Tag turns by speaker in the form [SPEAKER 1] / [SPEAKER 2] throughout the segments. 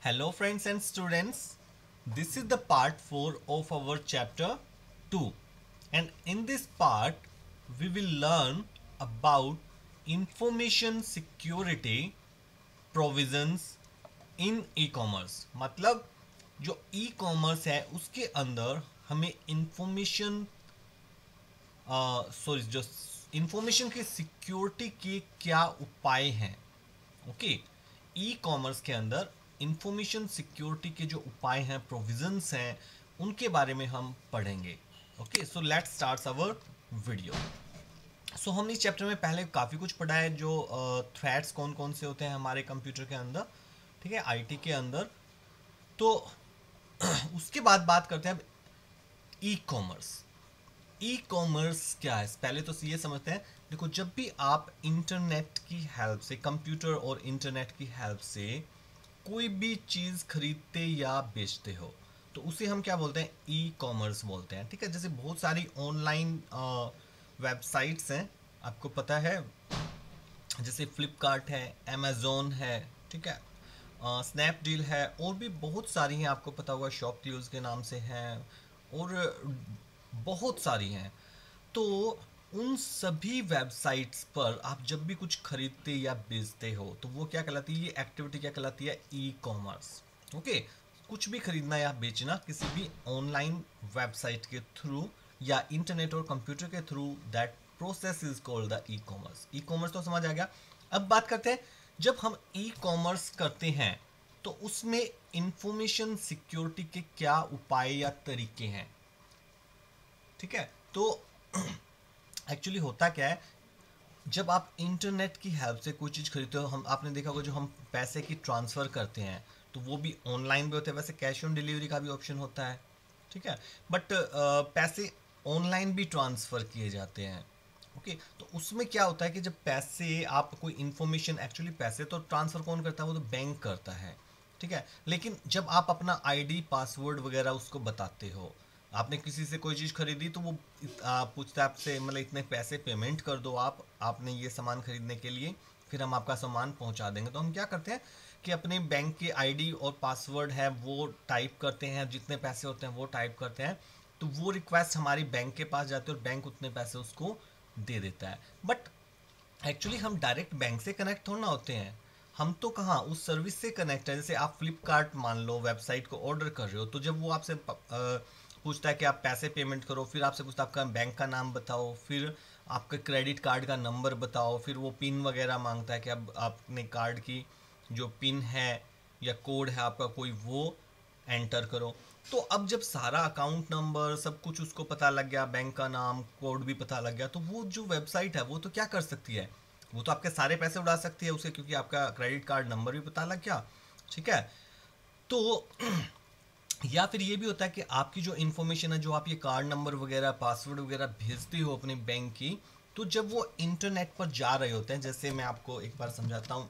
[SPEAKER 1] Hello friends and students, this is the part 4 of our chapter 2, and in this part we will learn about information security provisions in e-commerce। मतलब जो e-commerce है उसके अंदर हमें जो information की security के क्या उपाय हैं। ओके, ई कॉमर्स के अंदर इंफॉर्मेशन सिक्योरिटी के जो उपाय हैं, प्रोविजंस हैं, उनके बारे में हम पढ़ेंगे। Okay, so let's start our video. So हमने इस चैप्टर में पहले काफ़ी कुछ पढ़ा है, जो थ्रेड्स कौन कौन से होते हैं हमारे कंप्यूटर के अंदर, ठीक है, आईटी के अंदर। तो उसके बाद बात करते हैं अब ई कॉमर्स। ई कॉमर्स क्या है, पहले तो ये समझते हैं। देखो, जब भी आप इंटरनेट की हेल्प से, कंप्यूटर और इंटरनेट की हेल्प से कोई भी चीज़ खरीदते या बेचते हो तो उसे हम क्या बोलते हैं, ई कॉमर्स बोलते हैं। ठीक है, जैसे बहुत सारी ऑनलाइन वेबसाइट्स हैं, आपको पता है, जैसे फ्लिपकार्ट है, अमेज़ोन है, ठीक है, स्नैपडील है, और भी बहुत सारी हैं, आपको पता होगा, शॉपक्लूज के नाम से हैं, और बहुत सारी हैं। तो उन सभी वेबसाइट्स पर आप जब भी कुछ खरीदते या बेचते हो तो वो क्या कहलाती है, ये एक्टिविटी क्या कहलाती है, ई कॉमर्स। ओके, कुछ भी खरीदना या बेचना किसी भी ऑनलाइन वेबसाइट के थ्रू या इंटरनेट और कंप्यूटर के through, that process is called the e commerce. E commerce तो समझ आ गया। अब बात करते हैं, जब हम ई कॉमर्स करते हैं तो उसमें इंफॉर्मेशन सिक्योरिटी के क्या उपाय या तरीके हैं। ठीक है, तो एक्चुअली होता क्या है, जब आप इंटरनेट की हेल्प से कोई चीज़ खरीदते हो, हम आपने देखा होगा, जो हम पैसे की ट्रांसफ़र करते हैं तो वो भी ऑनलाइन भी होता है। वैसे कैश ऑन डिलीवरी का भी ऑप्शन होता है, ठीक है, बट पैसे ऑनलाइन भी ट्रांसफ़र किए जाते हैं। ओके, तो उसमें क्या होता है कि जब पैसे, आप कोई इन्फॉर्मेशन, एक्चुअली पैसे तो ट्रांसफ़र कौन करता है, वो तो बैंक करता है, ठीक है, लेकिन जब आप अपना आईडी पासवर्ड वगैरह उसको बताते हो, आपने किसी से कोई चीज़ खरीदी तो वो पूछता है आपसे, मतलब इतने पैसे पेमेंट कर दो, आपने ये सामान खरीदने के लिए, फिर हम आपका सामान पहुंचा देंगे। तो हम क्या करते हैं कि अपने बैंक के आईडी और पासवर्ड है वो टाइप करते हैं, जितने पैसे होते हैं वो टाइप करते हैं, तो वो रिक्वेस्ट हमारी बैंक के पास जाती है और बैंक उतने पैसे उसको दे देता है। बट एक्चुअली हम डायरेक्ट बैंक से कनेक्ट थोड़ा ना होते हैं, हम तो कहाँ उस सर्विस से कनेक्ट है। जैसे आप फ्लिपकार्ट मान लो वेबसाइट को ऑर्डर कर रहे हो, तो जब वो आपसे पूछता है कि आप पैसे पेमेंट करो, फिर आपसे पूछता है आपका बैंक का नाम बताओ, फिर आपके क्रेडिट कार्ड का नंबर बताओ, फिर वो पिन वगैरह मांगता है कि अब आपने कार्ड की जो पिन है या कोड है आपका कोई, वो एंटर करो। तो अब जब सारा अकाउंट नंबर सब कुछ उसको पता लग गया, बैंक का नाम, कोड भी पता लग गया, तो वो जो वेबसाइट है वो तो क्या कर सकती है, वो तो आपके सारे पैसे उड़ा सकती है उसे, क्योंकि आपका क्रेडिट कार्ड नंबर भी पता लग गया। ठीक है, तो या फिर ये भी होता है कि आपकी जो इन्फॉर्मेशन है, जो आप ये कार्ड नंबर वगैरह, पासवर्ड वगैरह भेजते हो अपने बैंक की, तो जब वो इंटरनेट पर जा रहे होते हैं, जैसे मैं आपको एक बार समझाता हूँ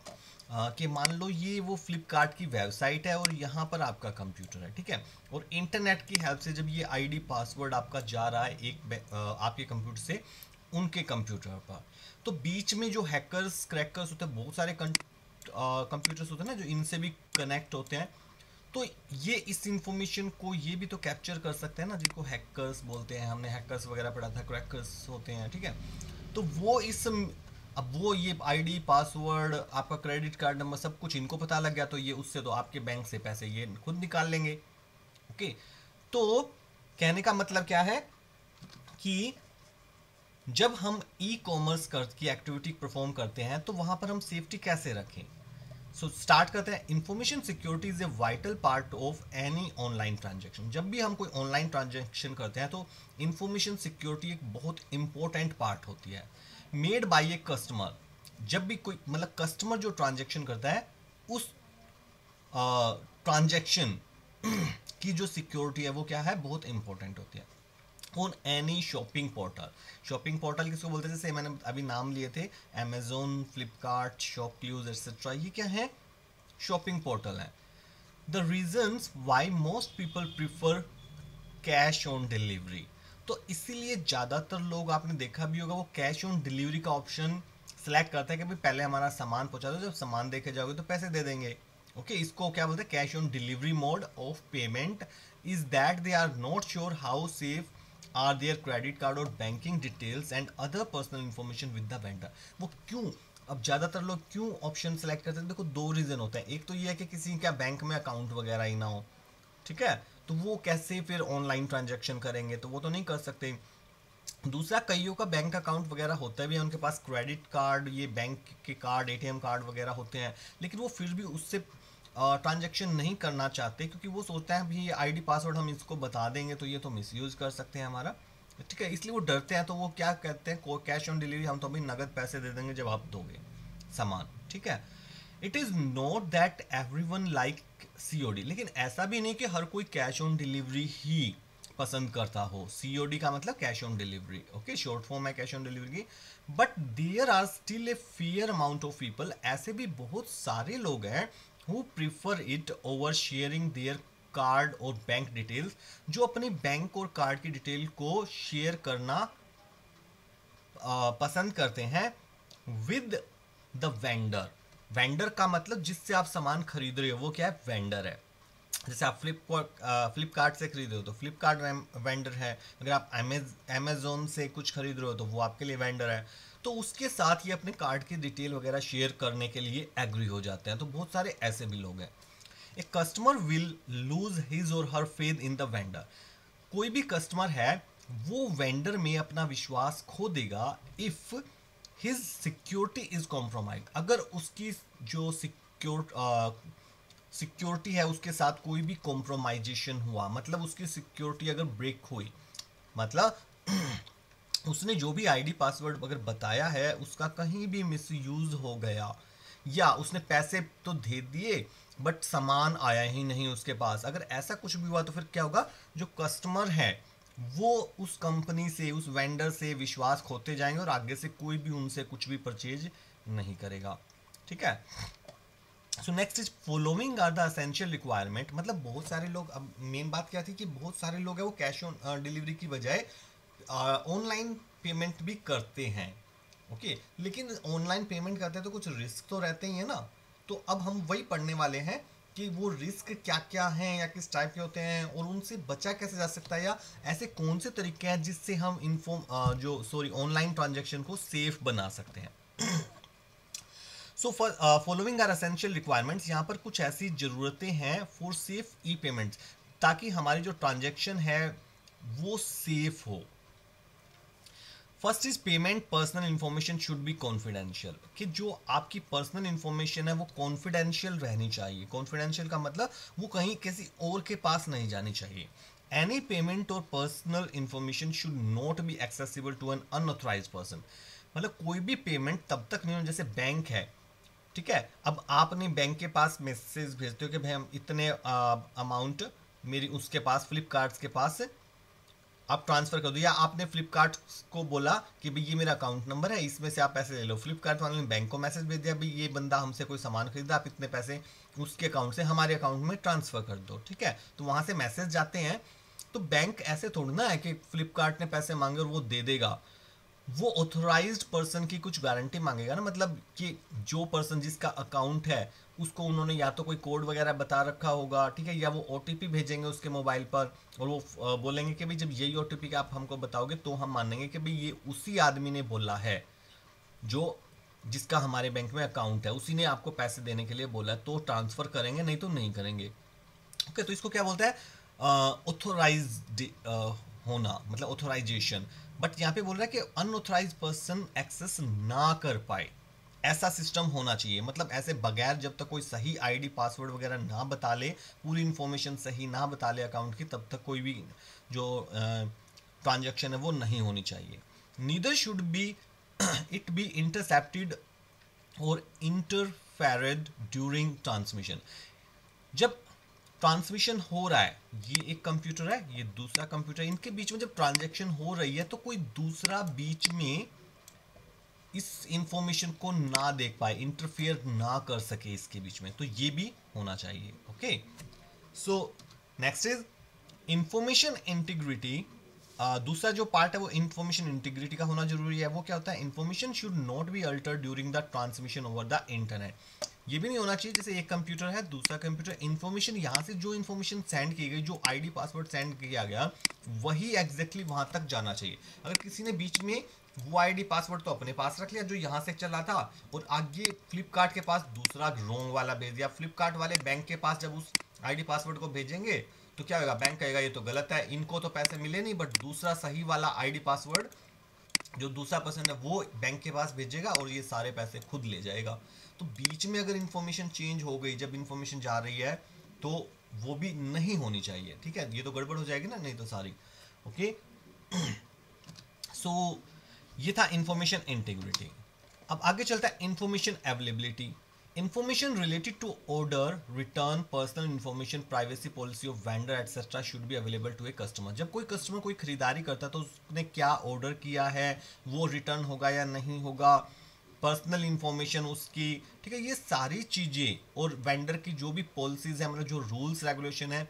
[SPEAKER 1] कि मान लो ये वो फ्लिपकार्ट की वेबसाइट है और यहाँ पर आपका कंप्यूटर है, ठीक है, और इंटरनेट की हेल्प से जब ये आईडी पासवर्ड आपका जा रहा है आपके कंप्यूटर से उनके कंप्यूटर पर, तो बीच में जो हैकर्स क्रैकर्स होते हैं, बहुत सारे कंप्यूटर्स होते हैं ना जो इनसे भी कनेक्ट होते हैं, तो ये इस इंफॉर्मेशन को ये भी तो कैप्चर कर सकते हैं ना, जिनको हैकर्स बोलते हैं, हमने हैकर्स वगैरह पढ़ा था, क्रैकर्स होते हैं, ठीक है। तो वो इस अब वो ये आईडी पासवर्ड, आपका क्रेडिट कार्ड नंबर, सब कुछ इनको पता लग गया, तो ये उससे तो आपके बैंक से पैसे ये खुद निकाल लेंगे। ओके, तो कहने का मतलब क्या है कि जब हम ई कॉमर्स की एक्टिविटी परफॉर्म करते हैं तो वहां पर हम सेफ्टी कैसे रखें। सो स्टार्ट करते हैं। Information security is a vital part of any online transaction. जब भी हम कोई ऑनलाइन ट्रांजेक्शन करते हैं तो इंफॉर्मेशन सिक्योरिटी एक बहुत इंपॉर्टेंट पार्ट होती है। मेड बाय ए कस्टमर, जब भी कोई, मतलब कस्टमर जो ट्रांजेक्शन करता है, उस ट्रांजेक्शन की जो सिक्योरिटी है वो क्या है, बहुत इंपॉर्टेंट होती है। On any shopping portal, shopping portal किसको बोलते हैं, जैसे मैंने अभी नाम लिए थे, अमेजोन, फ्लिपकार्ट, शॉपक्लूज एक्सेट्रा, ये क्या है, शॉपिंग पोर्टल है। The reasons why most people prefer cash on delivery, तो इसीलिए ज़्यादातर लोग, आपने देखा भी होगा, वो कैश ऑन डिलीवरी का ऑप्शन सेलेक्ट करते हैं कि भाई पहले हमारा सामान पहुंचा दो, जब सामान देके जाओगे तो पैसे दे देंगे। ओके इसको क्या बोलते हैं, cash on delivery mode of payment is that they are not sure how safe are their credit card और banking details and other personal information with the vendor. वो क्यों, अब ज़्यादातर लोग क्यों ऑप्शन सेलेक्ट करते हैं, देखो दो रीज़न होते हैं। एक तो ये है कि किसी का बैंक में अकाउंट वगैरह ही ना हो, ठीक है, तो वो कैसे फिर ऑनलाइन ट्रांजेक्शन करेंगे, तो वो तो नहीं कर सकते। दूसरा, कईयों का बैंक अकाउंट वगैरह होता भी है, उनके पास क्रेडिट कार्ड, ये बैंक के कार्ड, एटीएम कार्ड वगैरह होते हैं, लेकिन वो फिर भी उससे ट्रांजैक्शन नहीं करना चाहते, क्योंकि वो सोचते हैं भी ये आईडी पासवर्ड हम इसको बता देंगे तो ये तो मिसयूज कर सकते हैं हमारा, ठीक है, इसलिए वो डरते हैं। तो वो क्या कहते हैं, कैश ऑन डिलीवरी, हम तो अभी नगद पैसे दे देंगे जब आप दोगे सामान, ठीक है। It is not that every one like COD, लेकिन ऐसा भी नहीं कि हर कोई कैश ऑन डिलीवरी ही पसंद करता हो। सीओडी का मतलब cash on delivery, okay, short form है कैश ऑन डिलीवरी की। But there are still a fair amount of people, ऐसे भी बहुत सारे लोग हैं who prefer it over sharing their card और बैंक डिटेल्स, जो अपनी बैंक और कार्ड की डिटेल को शेयर करना पसंद करते हैं विद द वेंडर। वेंडर का मतलब जिससे आप सामान खरीद रहे हो वो क्या है, वेंडर है। जैसे आप फ्लिपकार्ट से खरीद रहे हो तो फ्लिपकार्ट वेंडर है, अगर आप अमेजोन से कुछ खरीद रहे हो तो वो आपके लिए वेंडर है। तो उसके साथ ये अपने कार्ड की डिटेल वगैरह शेयर करने के लिए एग्री हो जाते हैं। तो बहुत सारे ऐसे भी लोग हैं। A customer will lose his or her faith in the vendor, कोई भी कस्टमर है वो वेंडर में अपना विश्वास खो देगा if his security is compromise, अगर उसकी जो सिक्योरिटी है उसके साथ कोई भी कॉम्प्रोमाइजेशन हुआ, मतलब उसकी सिक्योरिटी अगर ब्रेक हुई, मतलब उसने जो भी आईडी पासवर्ड अगर बताया है उसका कहीं भी मिसयूज हो गया, या उसने पैसे तो दे दिए बट सामान आया ही नहीं उसके पास, अगर ऐसा कुछ भी हुआ तो फिर क्या होगा, जो कस्टमर है वो उस कंपनी से, उस वेंडर से विश्वास खोते जाएंगे और आगे से कोई भी उनसे कुछ भी परचेज नहीं करेगा, ठीक है। So next is following are the essential requirement, मतलब बहुत सारे लोग, अब मेन बात क्या थी कि बहुत सारे लोग हैं वो कैश ऑन डिलीवरी की बजाय ऑनलाइन पेमेंट भी करते हैं, ओके, लेकिन ऑनलाइन पेमेंट करते हैं तो कुछ रिस्क तो रहते ही है ना। तो अब हम वही पढ़ने वाले हैं कि वो रिस्क क्या क्या हैं या किस टाइप के होते हैं और उनसे बचा कैसे जा सकता है, या ऐसे कौन से तरीके हैं जिससे हम ऑनलाइन ट्रांजेक्शन को सेफ बना सकते हैं। So following are essential requirements, यहाँ पर कुछ ऐसी ज़रूरतें हैं फॉर सेफ ई पेमेंट्स, ताकि हमारी जो ट्रांजेक्शन है वो सेफ हो। First is payment personal information should be confidential, कि जो आपकी पर्सनल इंफॉर्मेशन है वो कॉन्फिडेंशियल रहनी चाहिए। कॉन्फिडेंशियल का मतलब वो कहीं किसी और के पास नहीं जानी चाहिए। एनी पेमेंट और personal information should not be accessible to an unauthorised person, मतलब कोई भी पेमेंट तब तक नहीं हो, जैसे बैंक है, ठीक है, अब आपने बैंक के पास मैसेज भेजते हो कि भाई हम इतने अमाउंट मेरी उसके पास, फ्लिपकार्ट के पास आप ट्रांसफर कर दो, या आपने फ्लिपकार्ट को बोला कि भाई ये मेरा अकाउंट नंबर है, इसमें से आप पैसे ले लो। फ्लिपकार्ट वाले ने बैंक को मैसेज भेज दिया, भाई ये बंदा हमसे कोई सामान खरीदा, आप इतने पैसे उसके अकाउंट से हमारे अकाउंट में ट्रांसफर कर दो, ठीक है, तो वहाँ से मैसेज जाते हैं। तो बैंक ऐसे थोड़ी ना है कि फ्लिपकार्ट ने पैसे मांगे और वो दे देगा, वो ऑथोराइज्ड पर्सन की कुछ गारंटी मांगेगा ना, मतलब कि जो पर्सन जिसका अकाउंट है उसको उन्होंने या तो कोई कोड वगैरह बता रखा होगा, ठीक है, या वो ओटीपी भेजेंगे उसके मोबाइल पर और वो बोलेंगे कि भाई जब यही ओटीपी का आप हमको बताओगे तो हम मानेंगे कि भाई ये उसी आदमी ने बोला है जो जिसका हमारे बैंक में अकाउंट है, उसी ने आपको पैसे देने के लिए बोला है, तो ट्रांसफ़र करेंगे, नहीं तो नहीं करेंगे। ओके, तो इसको क्या बोलते हैं, ऑथोराइज्ड होना, मतलब ऑथोराइजेशन। बट यहाँ पे बोल रहा है कि अनऑथराइज पर्सन एक्सेस ना कर पाए, ऐसा सिस्टम होना चाहिए। मतलब ऐसे बगैर जब तक कोई सही आईडी पासवर्ड वगैरह ना बता ले, पूरी इन्फॉर्मेशन सही ना बता ले अकाउंट की, तब तक कोई भी जो ट्रांजैक्शन है वो नहीं होनी चाहिए। Neither should be it be intercepted और इंटरफेरेड ड्यूरिंग ट्रांसमिशन। जब ट्रांसमिशन हो रहा है, ये एक कंप्यूटर है, ये दूसरा कंप्यूटर है, इनके बीच में जब ट्रांजैक्शन हो रही है तो कोई दूसरा बीच में इस इंफॉर्मेशन को ना देख पाए, इंटरफेयर ना कर सके इसके बीच में, तो ये भी होना चाहिए। Okay, so next is information integrity. दूसरा जो पार्ट है वो इंफॉर्मेशन इंटीग्रिटी का होना जरूरी है। वो क्या होता है, information should not be altered during the transmission over the internet. ये भी नहीं होना चाहिए जैसे एक कंप्यूटर है दूसरा कंप्यूटर, इन्फॉर्मेशन यहाँ से जो इन्फॉर्मेशन सेंड की गई, जो आईडी पासवर्ड सेंड किया गया वही एग्जैक्टली वहां तक जाना चाहिए। अगर किसी ने बीच में वो आईडी पासवर्ड तो अपने पास रख लिया जो यहाँ से चला था, और आगे फ्लिपकार्ट के पास दूसरा रोंग वाला भेज दिया, फ्लिपकार्ट वाले बैंक के पास जब उस आईडी पासवर्ड को भेजेंगे तो क्या होगा, बैंक कहेगा ये तो गलत है, इनको तो पैसे मिले नहीं, बट दूसरा सही वाला आईडी पासवर्ड जो दूसरा पर्सन है वो बैंक के पास भेजेगा और ये सारे पैसे खुद ले जाएगा। तो बीच में अगर इंफॉर्मेशन चेंज हो गई, जब इंफॉर्मेशन जा रही है तो वो भी नहीं होनी चाहिए, ठीक है, ये तो गड़बड़ हो जाएगी ना, नहीं तो सारी। ओके सो ये था इंफॉर्मेशन इंटीग्रिटी। अब आगे चलता है information availability. Information related to order, return, personal information, privacy policy of vendor etc. should be available to a customer। जब कोई कस्टमर कोई खरीदारी करता है तो उसने क्या ऑर्डर किया है, वो रिटर्न होगा या नहीं होगा, पर्सनल इंफॉर्मेशन उसकी, ठीक है, ये सारी चीज़ें और वेंडर की जो भी पॉलिसीज है, मतलब जो रूल्स रेगुलेशन है,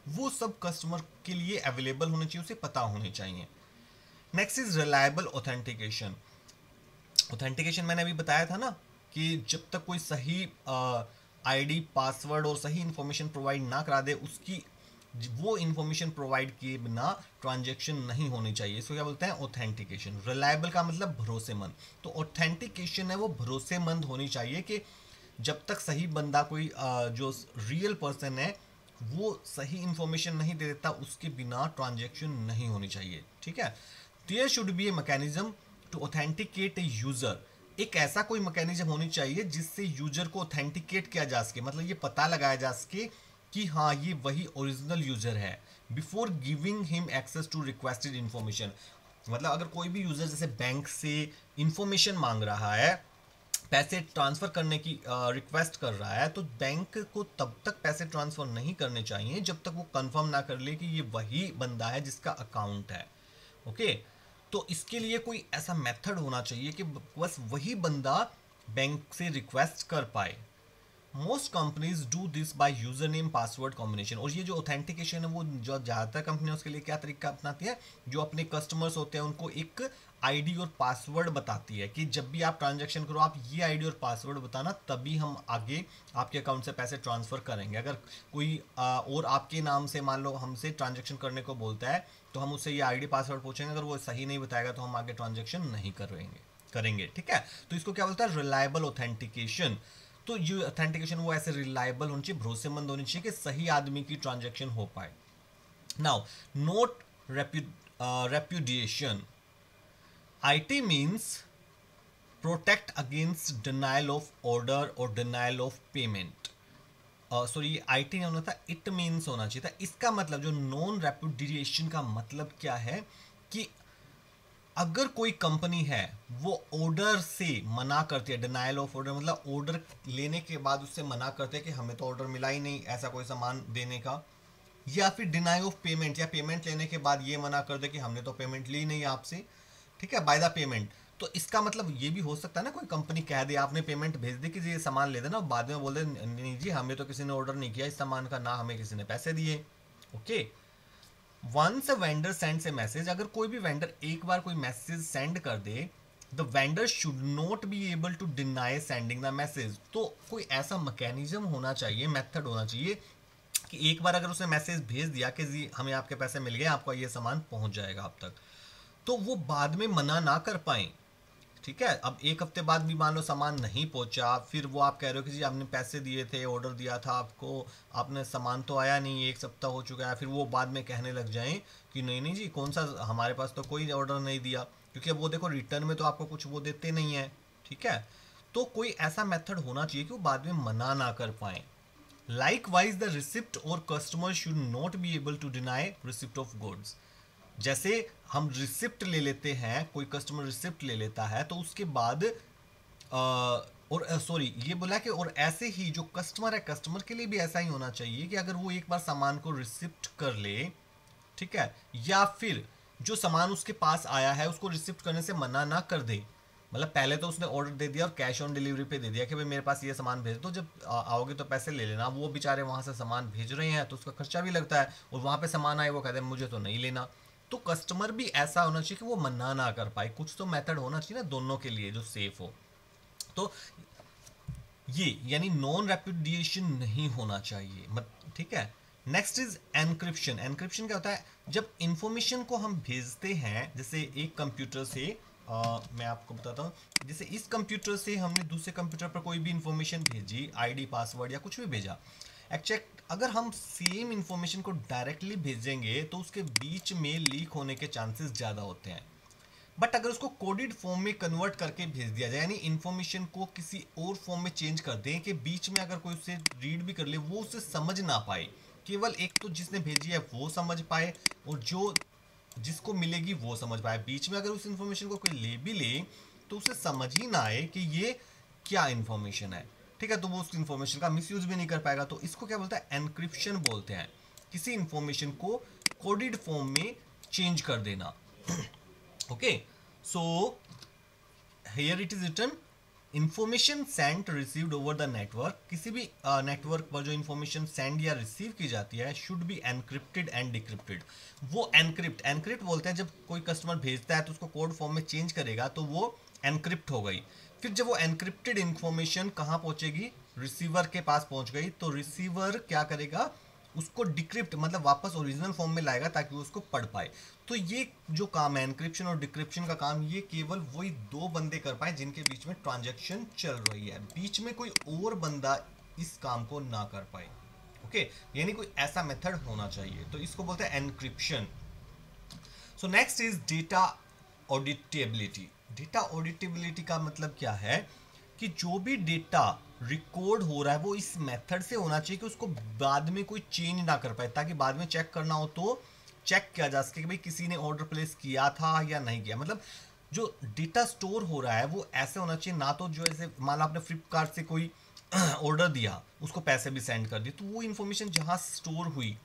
[SPEAKER 1] वो सब कस्टमर के लिए अवेलेबल होने चाहिए, उसे पता होने चाहिए। Next is reliable authentication. Authentication मैंने अभी बताया था ना कि जब तक कोई सही आईडी पासवर्ड और सही इंफॉर्मेशन प्रोवाइड ना करा दे, उसकी वो इंफॉर्मेशन प्रोवाइड किए बिना ट्रांजैक्शन नहीं होनी चाहिए। इसको क्या बोलते हैं, ऑथेंटिकेशन। रिलायबल का मतलब भरोसेमंद, तो ऑथेंटिकेशन है वो भरोसेमंद होनी चाहिए कि जब तक सही बंदा कोई जो रियल पर्सन है वो सही इंफॉर्मेशन नहीं दे देता, उसके बिना ट्रांजैक्शन नहीं होनी चाहिए, ठीक है। There should be a mechanism to authenticate a user. एक ऐसा कोई मैकेनिज्म होनी चाहिए जिससे यूजर को ऑथेंटिकेट किया जा सके, मतलब ये पता लगाया जा सके कि हाँ ये वही ओरिजिनल यूजर है, before giving him access to requested information. मतलब अगर कोई भी यूजर जैसे बैंक से इंफॉर्मेशन मांग रहा है, पैसे ट्रांसफर करने की रिक्वेस्ट कर रहा है, तो बैंक को तब तक पैसे ट्रांसफर नहीं करने चाहिए जब तक वो कंफर्म ना कर ले कि ये वही बंदा है जिसका अकाउंट है। ओके तो इसके लिए कोई ऐसा मेथड होना चाहिए कि बस वही बंदा बैंक से रिक्वेस्ट कर पाए। Most companies do this by user name password combination. और ये जो ऑथेंटिकेशन है वो जो ज़्यादातर कंपनियां उसके लिए क्या तरीका अपनाती है, जो अपने कस्टमर्स होते हैं उनको एक आईडी और पासवर्ड बताती है कि जब भी आप ट्रांजैक्शन करो आप ये आईडी और पासवर्ड बताना, तभी हम आगे आपके अकाउंट से पैसे ट्रांसफ़र करेंगे। अगर कोई और आपके नाम से मान लो हमसे ट्रांजैक्शन करने को बोलता है तो हम उससे ये आईडी पासवर्ड पूछेंगे, अगर वो सही नहीं बताएगा तो हम आगे ट्रांजैक्शन नहीं करेंगे, ठीक है। तो इसको क्या बोलता है, रिलायबल ऑथेंटिकेशन। तो ये ऑथेंटिकेशन वो ऐसे रिलायबल होनी चाहिए, भरोसेमंद होनी चाहिए कि सही आदमी की ट्रांजैक्शन हो पाए। Now note repudiation. IT means protect against denial of order और डिनाइल ऑफ पेमेंट। सॉरी ये आईटी नहीं होना था, इट मीन्स होना चाहिए था। इसका मतलब जो नॉन रेप्यूडिएशन का मतलब क्या है कि अगर कोई कंपनी है वो ऑर्डर से मना करती है, डिनाइल ऑफ ऑर्डर मतलब ऑर्डर लेने के बाद उससे मना करते हैं कि हमें तो ऑर्डर मिला ही नहीं ऐसा कोई सामान देने का, या फिर डिनाई ऑफ पेमेंट, या पेमेंट लेने के बाद ये मना कर दे कि हमने तो पेमेंट ली नहीं आपसे, ठीक है, बाय द पेमेंट। तो इसका मतलब ये भी हो सकता है ना, कोई कंपनी कह दे आपने पेमेंट भेज दी कि ये सामान ले देना, बाद में बोल दे नहीं जी हमें तो किसी ने ऑर्डर नहीं किया इस सामान का, ना हमें किसी ने पैसे दिए। Okay once a vendor sends a message, अगर कोई भी वेंडर एक बार कोई मैसेज सेंड कर दे, the vendor should not be able to deny sending the message. तो कोई ऐसा मैकेनिज्म होना चाहिए, मेथड होना चाहिए कि एक बार अगर उसने मैसेज भेज दिया कि जी हमें आपके पैसे मिल गए, आपका ये सामान पहुंच जाएगा आप तक, तो वो बाद में मना ना कर पाए, ठीक है। अब एक हफ्ते बाद भी मान लो सामान नहीं पहुंचा, फिर वो आप कह रहे हो कि जी आपने पैसे दिए थे, ऑर्डर दिया था आपको, आपने सामान तो आया नहीं, एक सप्ताह हो चुका है, फिर वो बाद में कहने लग जाएं कि नहीं नहीं जी कौन सा, हमारे पास तो कोई ऑर्डर नहीं दिया, क्योंकि अब वो देखो रिटर्न में तो आपको कुछ वो देते नहीं है, ठीक है। तो कोई ऐसा मेथड होना चाहिए कि वो बाद में मना ना कर पाए। लाइकवाइज द रिसिप्ट और customer should not be able to deny receipt of goods. जैसे हम रिसिप्ट ले लेते हैं, कोई कस्टमर रिसिप्ट ले लेता है तो उसके बाद और सॉरी ये बोला कि और ऐसे ही जो कस्टमर है, कस्टमर के लिए भी ऐसा ही होना चाहिए कि अगर वो एक बार सामान को रिसिप्ट कर ले, ठीक है, या फिर जो सामान उसके पास आया है उसको रिसिप्ट करने से मना ना कर दे। मतलब पहले तो उसने ऑर्डर दे दिया और कैश ऑन डिलीवरी पे दे दिया कि भाई मेरे पास ये सामान भेज दो, जब आओगे तो पैसे ले लेना। वो बेचारे वहाँ से सामान भेज रहे हैं तो उसका खर्चा भी लगता है, और वहाँ पे सामान आए वो कहते हैं मुझे तो नहीं लेना। तो कस्टमर भी ऐसा होना चाहिए कि वो मना ना कर पाए, कुछ तो मेथड होना चाहिए ना दोनों के लिए जो सेफ हो। तो ये यानी नॉन रेपुडिएशन नहीं होना चाहिए ठीक है। Next is encryption. एनक्रिप्शन क्या होता है, जब इंफॉर्मेशन को हम भेजते हैं, जैसे एक कंप्यूटर से मैं आपको बताता हूँ, जैसे इस कंप्यूटर से हमने दूसरे कंप्यूटर पर कोई भी इंफॉर्मेशन भेजी, आईडी पासवर्ड या कुछ भी भेजा, एक्चुअली अगर हम सेम इंफॉर्मेशन को डायरेक्टली भेजेंगे तो उसके बीच में लीक होने के चांसेस ज़्यादा होते हैं। बट अगर उसको कोडेड फॉर्म में कन्वर्ट करके भेज दिया जाए, यानी इन्फॉर्मेशन को किसी और फॉर्म में चेंज कर दें कि बीच में अगर कोई उसे रीड भी कर ले वो उसे समझ ना पाए, केवल एक तो जिसने भेजी है वो समझ पाए और जो जिसको मिलेगी वो समझ पाए, बीच में अगर उस इन्फॉर्मेशन को कोई ले भी ले तो उसे समझ ही ना आए कि ये क्या इन्फॉर्मेशन है, ठीक है, तो वो उस इन्फॉर्मेशन का मिसयूज भी नहीं कर पाएगा। तो इसको क्या बोलते हैं, एनक्रिप्शन बोलते हैं, किसी इन्फॉर्मेशन को कोडेड फॉर्म में चेंज कर देना। Okay, so here it is written information send received over the network, किसी भी नेटवर्क पर जो इंफॉर्मेशन सेंड या रिसीव की जाती है should be encrypted and decrypted. वो एनक्रिप्ट बोलते हैं, जब कोई कस्टमर भेजता है तो उसको कोड फॉर्म में चेंज करेगा तो वो एनक्रिप्ट हो गई। फिर जब वो एनक्रिप्टेड इंफॉर्मेशन कहाँ पहुंचेगी, रिसीवर के पास पहुंच गई, तो रिसीवर क्या करेगा, उसको डिक्रिप्ट मतलब वापस ओरिजिनल फॉर्म में लाएगा ताकि वो उसको पढ़ पाए। तो ये जो काम है एनक्रिप्शन और डिक्रिप्शन का काम, ये केवल वही दो बंदे कर पाए जिनके बीच में ट्रांजैक्शन चल रही है, बीच में कोई और बंदा इस काम को ना कर पाए। ओके, यानी कोई ऐसा मेथड होना चाहिए, तो इसको बोलते हैं encryption. So next is data auditability. Data auditability का मतलब क्या है कि जो भी डेटा रिकॉर्ड हो रहा है वो इस मेथड से होना चाहिए कि उसको बाद में कोई चेंज ना कर पाए, ताकि बाद में चेक करना हो तो चेक किया जा सके कि भाई किसी ने ऑर्डर प्लेस किया था या नहीं किया। मतलब जो डेटा स्टोर हो रहा है वो ऐसे होना चाहिए, ना तो जो ऐसे मान लो आपने फ्लिपकार्ट से कोई ऑर्डर दिया, उसको पैसे भी सेंड कर दिए, तो वो इन्फॉर्मेशन जहाँ स्टोर हुई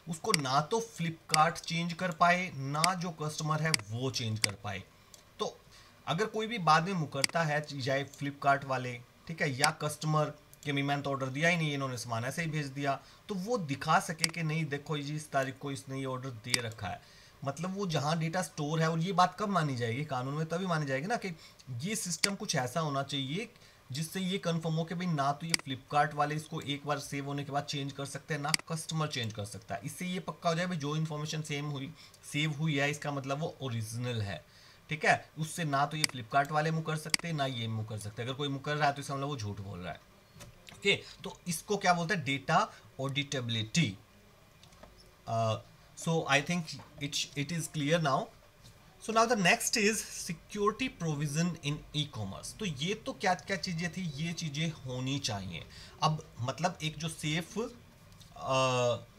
[SPEAKER 1] उसको ना तो फ्लिपकार्ट चेंज कर पाए ना जो कस्टमर है वो चेंज कर पाए। तो अगर कोई भी बाद में मुकरता है, चाहे फ्लिपकार्ट वाले, ठीक है, या कस्टमर कि मैंने तो ऑर्डर दिया ही नहीं, इन्होंने सामान ऐसे ही भेज दिया, तो वो दिखा सके कि नहीं देखो जी इस तारीख को इसने ये ऑर्डर दे रखा है। मतलब वो जहाँ डेटा स्टोर है, और ये बात कब मानी जाएगी कानून में, तभी मानी जाएगी ना कि ये सिस्टम कुछ ऐसा होना चाहिए जिससे ये कंफर्म हो कि भाई ना तो ये फ्लिपकार्ट वाले इसको एक बार सेव होने के बाद चेंज कर सकते हैं, ना कस्टमर चेंज कर सकता है। इससे ये पक्का हो जाए भाई जो इन्फॉर्मेशन सेव हुई है इसका मतलब वो ओरिजिनल है, ठीक है, उससे ना तो ये फ्लिपकार्ट वाले मुकर सकते ना ये मुकर सकते। अगर कोई मुकर रहा है तो इसका मतलब वो झूठ बोल रहा है। ओके, तो इसको क्या बोलते हैं, data auditability. So I think it is clear now. So now the next is security provision in e commerce. तो ये तो क्या क्या चीज़ें थी, ये चीज़ें होनी चाहिए। अब मतलब एक जो सेफ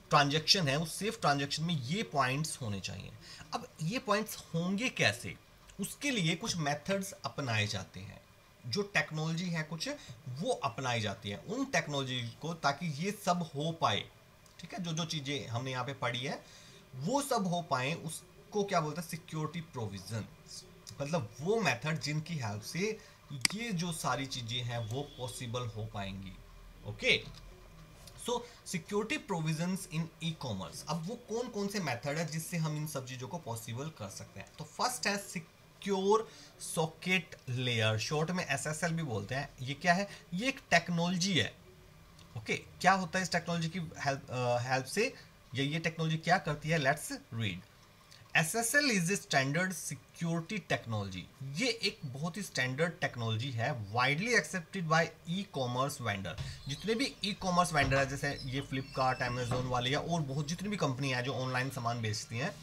[SPEAKER 1] ट्रांजैक्शन है, उस सेफ ट्रांजैक्शन में ये पॉइंट्स होने चाहिए। अब ये पॉइंट्स होंगे कैसे, उसके लिए कुछ मेथड्स अपनाए जाते हैं, जो टेक्नोलॉजी है कुछ वो अपनाई जाती है उन टेक्नोलॉजी को, ताकि ये सब हो पाए, ठीक है, जो जो चीज़ें हमने यहाँ पे पढ़ी है वो सब हो पाए, उसको क्या बोलते हैं, सिक्योरिटी प्रोविजन। मतलब वो मेथड जिनकी हेल्प से ये जो सारी चीज़ें हैं वो पॉसिबल हो पाएंगी। ओके, सो सिक्योरिटी प्रोविजंस इन ई कॉमर्स। अब वो कौन कौन से मेथड है जिससे हम इन सब चीज़ों को पॉसिबल कर सकते हैं। तो फर्स्ट है सिक्योर सॉकेट लेयर, शॉर्ट में एसएसएल भी बोलते हैं। ये क्या है, ये एक टेक्नोलॉजी है। ओके, क्या होता है इस टेक्नोलॉजी की हेल्प से, ये टेक्नोलॉजी क्या करती है, let's read. SSL is a standard security technology. ये एक बहुत ही स्टैंडर्ड टेक्नोलॉजी है, widely accepted by e commerce vendor. जितने भी ई कॉमर्स वेंडर है, जैसे ये फ्लिपकार्ट, अमेजोन वाले या और बहुत जितनी भी कंपनी है जो ऑनलाइन सामान बेचती हैं,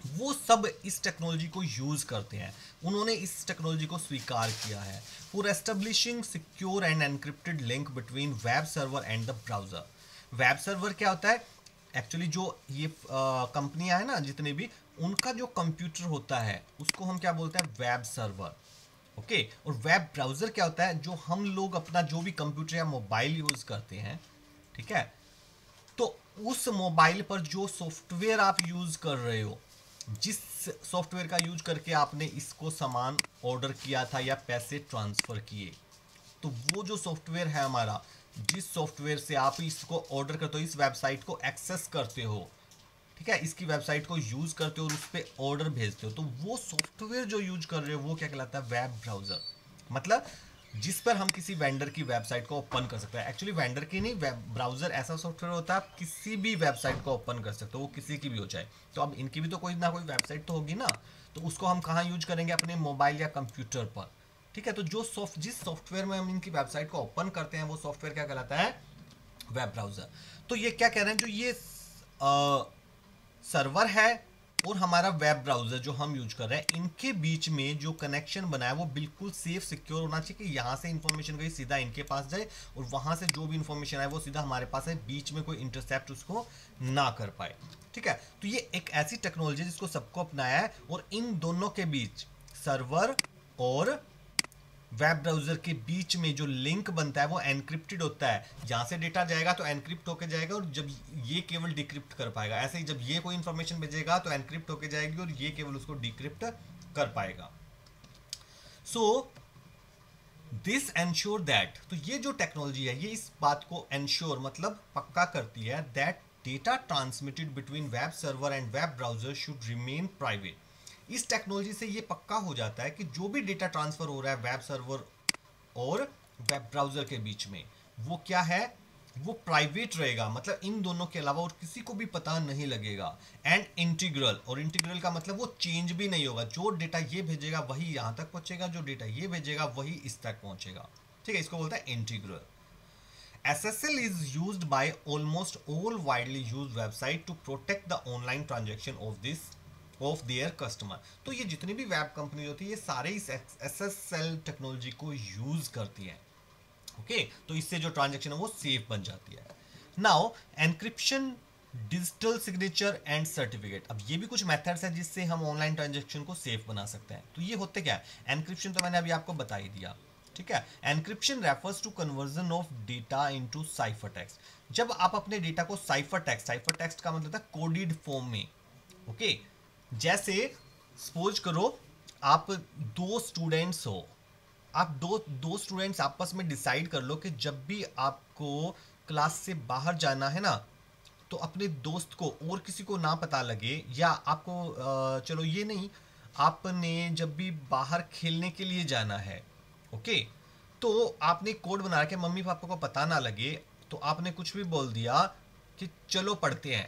[SPEAKER 1] वो सब इस टेक्नोलॉजी को यूज़ करते हैं। उन्होंने इस टेक्नोलॉजी को स्वीकार किया है for establishing secure end encrypted link between web server and the browser. Web server क्या होता है, एक्चुअली जो ये कंपनियां हैं ना जितने भी, उनका जो कंप्यूटर होता है उसको हम क्या बोलते हैं, वेब सर्वर। ओके, और वेब ब्राउज़र क्या होता है, जो हम लोग अपना जो भी कंप्यूटर या मोबाइल यूज़ करते हैं, ठीक है, तो उस मोबाइल पर जो सॉफ्टवेयर आप यूज़ कर रहे हो, जिस सॉफ्टवेयर का यूज करके आपने इसको सामान ऑर्डर किया था या पैसे ट्रांसफ़र किए, तो वो जो सॉफ्टवेयर है हमारा, जिस सॉफ्टवेयर से आप इसको ऑर्डर करते हो, इस वेबसाइट को एक्सेस करते हो, ठीक है, इसकी वेबसाइट को यूज़ करते हो और उस पर ऑर्डर भेजते हो, तो वो सॉफ्टवेयर जो यूज कर रहे हो वो क्या कहलाता है, वेब ब्राउज़र। मतलब जिस पर हम किसी वेंडर की वेबसाइट को ओपन कर सकते हैं। एक्चुअली वेंडर की नहीं, वेब ब्राउजर ऐसा सॉफ्टवेयर होता है आप किसी भी वेबसाइट को ओपन कर सकते हो, वो किसी की भी हो जाए। तो अब इनकी भी तो कोई ना कोई वेबसाइट तो होगी ना, तो उसको हम कहाँ यूज करेंगे, अपने मोबाइल या कंप्यूटर पर। ठीक है, तो जिस सॉफ्टवेयर में हम इनकी वेबसाइट को ओपन करते हैं वो सॉफ्टवेयर क्या कहलाता है, वेब ब्राउजर। तो ये क्या कह रहे हैं, जो ये सर्वर है और हमारा वेब ब्राउजर जो हम यूज कर रहे हैं, इनके बीच में जो कनेक्शन बना है वो बिल्कुल सेफ सिक्योर होना चाहिए कि यहाँ से इंफॉर्मेशन गई सीधा इनके पास जाए और वहां से जो भी इंफॉर्मेशन आए वो सीधा हमारे पास है, बीच में कोई इंटरसेप्ट उसको ना कर पाए। ठीक है, तो ये एक ऐसी टेक्नोलॉजी जिसको सबको अपनाया है, और इन दोनों के बीच, सर्वर और वेब ब्राउजर के बीच में जो लिंक बनता है वो एनक्रिप्टेड होता है। जहां से डेटा जाएगा तो एनक्रिप्ट होकर जाएगा, और जब ये केवल डिक्रिप्ट कर पाएगा। ऐसे ही जब ये कोई इंफॉर्मेशन भेजेगा तो एनक्रिप्ट होकर जाएगी और ये केवल उसको डिक्रिप्ट कर पाएगा। सो दिस एंश्योर दैट, तो ये जो टेक्नोलॉजी है ये इस बात को एंश्योर मतलब पक्का करती है that data transmitted between web server and web browser should remain private. इस टेक्नोलॉजी से ये पक्का हो जाता है कि जो भी डेटा ट्रांसफर हो रहा है वेब सर्वर और वेब ब्राउजर के बीच में, वो क्या है, वो प्राइवेट रहेगा। मतलब इन दोनों के अलावा और किसी को भी पता नहीं लगेगा। एंड इंटीग्रल, और इंटीग्रल का मतलब वो चेंज भी नहीं होगा। जो डेटा ये भेजेगा वही यहां तक पहुंचेगा, जो डेटा ये भेजेगा वही इस तक पहुंचेगा। ठीक है, इसको बोलता है integral. SSL is used by almost all widely used website to protect the online transaction of their customer। तो ये जितनी भी वेब कंपनी होती है ये सारे इस SSL टेक्नोलॉजी को यूज करती हैं। ओके, तो इससे जो ट्रांजैक्शन है वो सेफ बन जाती है। Now encryption, digital signature and certificate. अब ये भी कुछ मेथड्स हैं जिससे हम ऑनलाइन ट्रांजैक्शन को सेफ बना सकते हैं। तो ये होते क्या है, एनक्रिप्शन तो मैंने अभी आपको बता ही दिया। ठीक है, encryption refers to conversion of data into cipher text. जब आप अपने डेटा को साइफर टेक्स्ट का मतलब था कोडेड फॉर्म में। ओके, जैसे सपोज करो आप दो स्टूडेंट्स हो, आप दो स्टूडेंट्स आपस में डिसाइड कर लो कि जब भी आपको क्लास से बाहर जाना है ना, तो अपने दोस्त को और किसी को ना पता लगे, या आपको चलो ये नहीं, आपने जब भी बाहर खेलने के लिए जाना है, ओके, तो आपने कोड बना रखा है, मम्मी पापा को पता ना लगे, तो आपने कुछ भी बोल दिया कि चलो पढ़ते हैं,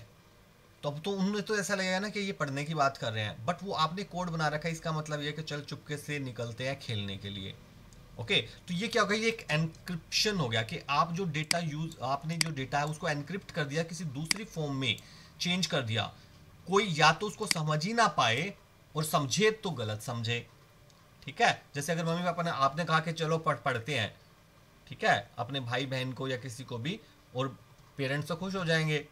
[SPEAKER 1] तो अब तो उन्हें तो ऐसा लगेगा ना कि ये पढ़ने की बात कर रहे हैं, बट वो आपने कोड बना रखा है, इसका मतलब ये कि चल चुपके से निकलते हैं खेलने के लिए। ओके, तो ये क्या हो गया, ये एक एनक्रिप्शन हो गया कि आप जो डेटा आपने जो डेटा है उसको एनक्रिप्ट कर दिया, किसी दूसरी फॉर्म में चेंज कर दिया। कोई या तो उसको समझ ही ना पाए, और समझे तो गलत समझे। ठीक है, जैसे अगर मम्मी पापा ने आपने कहा कि चलो पढ़ते हैं, ठीक है, अपने भाई बहन को या किसी को भी, और पेरेंट्स तो खुश हो जाएंगे।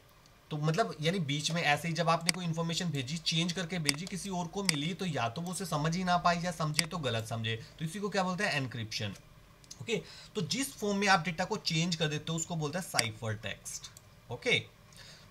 [SPEAKER 1] तो मतलब यानी बीच में ऐसे ही जब आपने कोई इन्फॉर्मेशन भेजी, चेंज करके भेजी, किसी और को मिली, तो या तो वो उसे समझ ही ना पाई या समझे तो गलत समझे, तो इसी को क्या बोलते हैं, एनक्रिप्शन। ओके, तो जिस फॉर्म में आप डेटा को चेंज कर देते हो उसको बोलते हैं साइफर टेक्स्ट। ओके,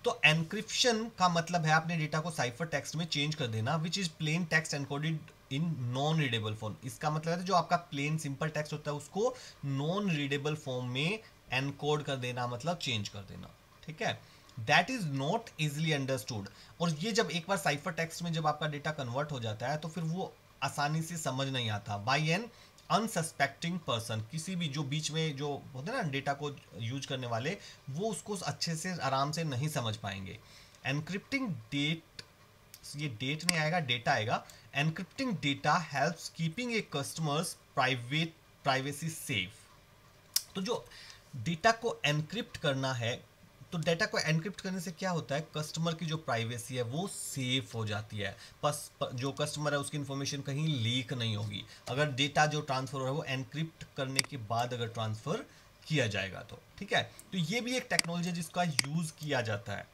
[SPEAKER 1] तो एनक्रिप्शन का मतलब है आपने डेटा को साइफर टेक्स्ट में चेंज कर देना, which is plain text encoded in non readable form. इसका मतलब है जो आपका प्लेन सिंपल टेक्स्ट होता है उसको नॉन रीडेबल फॉर्म में एनकोड कर देना, मतलब चेंज कर देना। ठीक है, that is not easily understood. और ये जब एक बार साइफर टेक्स्ट में जब आपका डेटा कन्वर्ट हो जाता है तो फिर वो आसानी से समझ नहीं आता बाई एन अनसस्पेक्टिंग पर्सन। किसी भी जो बीच में जो होते हैं ना डेटा को यूज करने वाले, वो उसको अच्छे से आराम से नहीं समझ पाएंगे। एनक्रिप्टिंग डेट, ये डेट नहीं आएगा, डेटा आएगा। एनक्रिप्टिंग डेटा हेल्प्स कीपिंग ए कस्टमर्स प्राइवेसी सेफ। तो जो डेटा को एनक्रिप्ट करना है, तो डेटा को एनक्रिप्ट करने से क्या होता है, कस्टमर की जो प्राइवेसी है वो सेफ हो जाती है। बस जो कस्टमर है उसकी इंफॉर्मेशन कहीं लीक नहीं होगी, अगर डेटा जो ट्रांसफर हो रहा है वो एनक्रिप्ट करने के बाद अगर ट्रांसफर किया जाएगा तो। ठीक है, तो ये भी एक टेक्नोलॉजी जिसका यूज किया जाता है।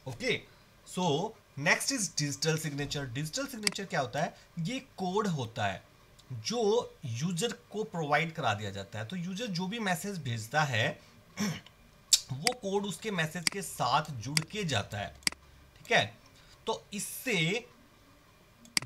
[SPEAKER 1] Okay, so next is digital signature. Digital signature क्या होता है, ये कोड होता है जो यूजर को प्रोवाइड करा दिया जाता है। तो यूजर जो भी मैसेज भेजता है वो कोड उसके मैसेज के साथ जुड़ के जाता है। ठीक है, तो इससे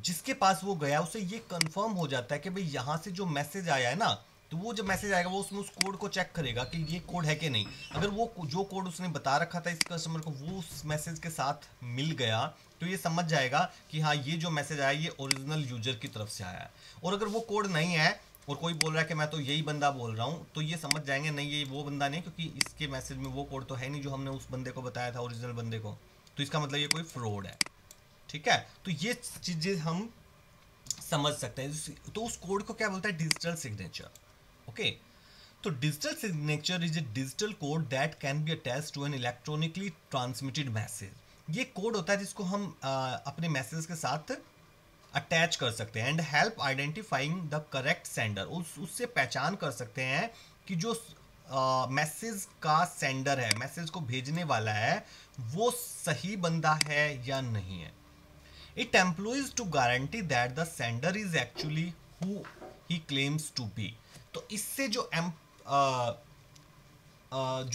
[SPEAKER 1] जिसके पास वो गया उसे ये कंफर्म हो जाता है कि भाई यहां से जो मैसेज आया है ना, तो वो जब मैसेज आएगा वो उसमें उस कोड को चेक करेगा कि ये कोड है कि नहीं। अगर वो जो कोड उसने बता रखा था इस कस्टमर को वो उस मैसेज के साथ मिल गया तो ये समझ जाएगा कि हाँ ये जो मैसेज आया ये ओरिजिनल यूजर की तरफ से आया है। और अगर वो कोड नहीं है और कोई बोल रहा है कि मैं तो यही बंदा बोल रहा हूँ, तो ये समझ जाएंगे नहीं ये वो बंदा नहीं, क्योंकि इसके मैसेज में वो कोड तो है नहीं जो हमने उस बंदे को बताया था, ओरिजिनल बंदे को, तो इसका मतलब ये कोई फ्रॉड है। ठीक है, तो ये चीज़ें हम समझ सकते हैं। तो उस कोड को क्या बोलता है, डिजिटल सिग्नेचर। ओके, तो digital signature is a digital code that can be attached to an electronically transmitted message. ये कोड होता है जिसको हम अपने मैसेज के साथ अटैच कर सकते हैं, and help identifying the correct sender. उससे पहचान कर सकते हैं कि जो मैसेज का सेंडर है, मैसेज को भेजने वाला है, वो सही बंदा है या नहीं है। It employs to guarantee that the sender is actually who he claims to be. तो इससे जो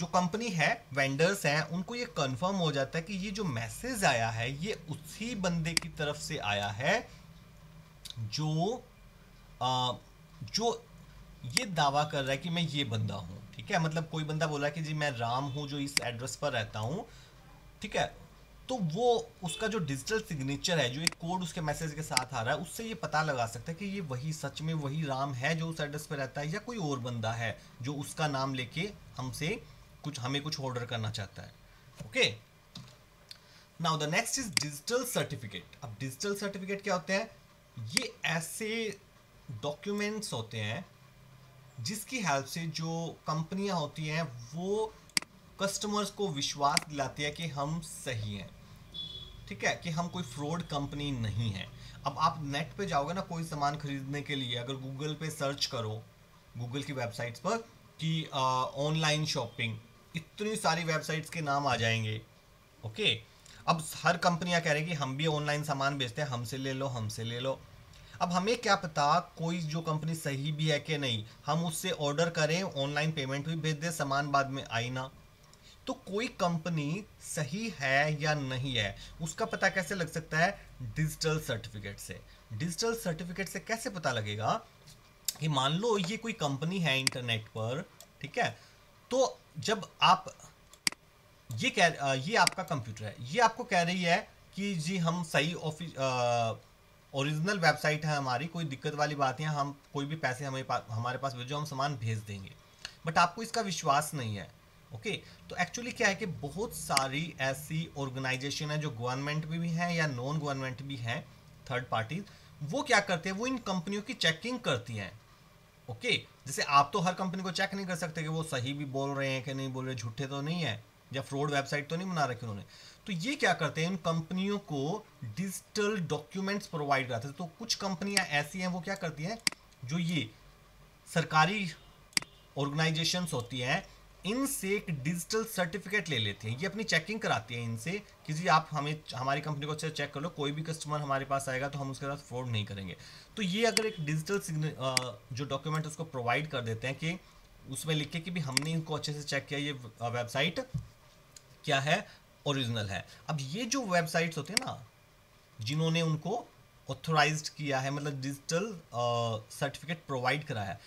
[SPEAKER 1] कंपनी है, वेंडर्स हैं, उनको ये कंफर्म हो जाता है कि ये जो मैसेज आया है ये उसी बंदे की तरफ से आया है जो जो ये दावा कर रहा है कि मैं ये बंदा हूँ। ठीक है, मतलब कोई बंदा बोला कि जी मैं राम हूँ जो इस एड्रेस पर रहता हूँ। ठीक है, तो वो उसका जो डिजिटल सिग्नेचर है, जो एक कोड उसके मैसेज के साथ आ रहा है, उससे ये पता लगा सकता है कि ये वही सच में वही राम है जो उस एड्रेस पर रहता है, या कोई और बंदा है जो उसका नाम लेके हमें कुछ ऑर्डर करना चाहता है। Okay, now the next is digital certificate. अब डिजिटल सर्टिफिकेट क्या होते हैं, ये ऐसे डॉक्यूमेंट्स होते हैं जिसकी हेल्प से जो कंपनियां होती हैं वो कस्टमर्स को विश्वास दिलाती है कि हम सही हैं। ठीक है, कि हम कोई फ्रॉड कंपनी नहीं है। अब आप नेट पे जाओगे ना कोई सामान खरीदने के लिए, अगर गूगल पे सर्च करो, गूगल की वेबसाइट्स पर कि ऑनलाइन शॉपिंग, इतनी सारी वेबसाइट्स के नाम आ जाएंगे। ओके, अब हर कंपनियां कह रही हैं कि हम भी ऑनलाइन सामान बेचते हैं, हमसे ले लो, हमसे ले लो। अब हमें क्या पता कोई जो कंपनी सही भी है कि नहीं, हम उससे ऑर्डर करें, ऑनलाइन पेमेंट भी भेज दें, सामान बाद में आई ना। तो कोई कंपनी सही है या नहीं है उसका पता कैसे लग सकता है, डिजिटल सर्टिफिकेट से। डिजिटल सर्टिफिकेट से कैसे पता लगेगा कि मान लो ये कोई कंपनी है इंटरनेट पर। ठीक है, तो जब आप ये आपका कंप्यूटर है, ये आपको कह रही है कि जी हम सही ओरिजिनल वेबसाइट है हमारी, कोई दिक्कत वाली बात है, हम कोई भी पैसे हमारे पास भेजो, हम सामान भेज देंगे, बट आपको इसका विश्वास नहीं है। ओके, तो एक्चुअली क्या है कि बहुत सारी ऐसी ऑर्गेनाइजेशन है जो गवर्नमेंट भी हैं या नॉन गवर्नमेंट भी हैं, थर्ड पार्टी, वो क्या करते हैं, वो इन कंपनियों की चेकिंग करती हैं। ओके, जैसे आप तो हर कंपनी को चेक नहीं कर सकते कि वो सही भी बोल रहे हैं कि नहीं बोल रहे, झूठे तो नहीं है, या फ्रॉड वेबसाइट तो नहीं बना रखी उन्होंने। तो ये क्या करते हैं, इन कंपनियों को डिजिटल डॉक्यूमेंट्स प्रोवाइड कराते हैं। तो कुछ कंपनियां ऐसी हैं वो क्या करती हैं, जो ये सरकारी ऑर्गेनाइजेशंस होती हैं, इनसे एक डिजिटल सर्टिफिकेट ले लेती हैं, ये अपनी चेकिंग कराती हैं इनसे कि जी आप हमें हमारी कंपनी को अच्छे चेक कर लो, कोई भी कस्टमर हमारे पास आएगा तो हम उसके साथ फ्रॉड नहीं करेंगे। तो ये अगर एक डिजिटल जो डॉक्यूमेंट उसको प्रोवाइड कर देते हैं कि उसमें लिख के कि भी हमने इनको अच्छे से चेक किया, ये वेबसाइट क्या है, ओरिजिनल है। अब ये जो वेबसाइट्स होते हैं ना जिन्होंने उनको ऑथोराइज्ड किया है, मतलब डिजिटल सर्टिफिकेट प्रोवाइड कराया है,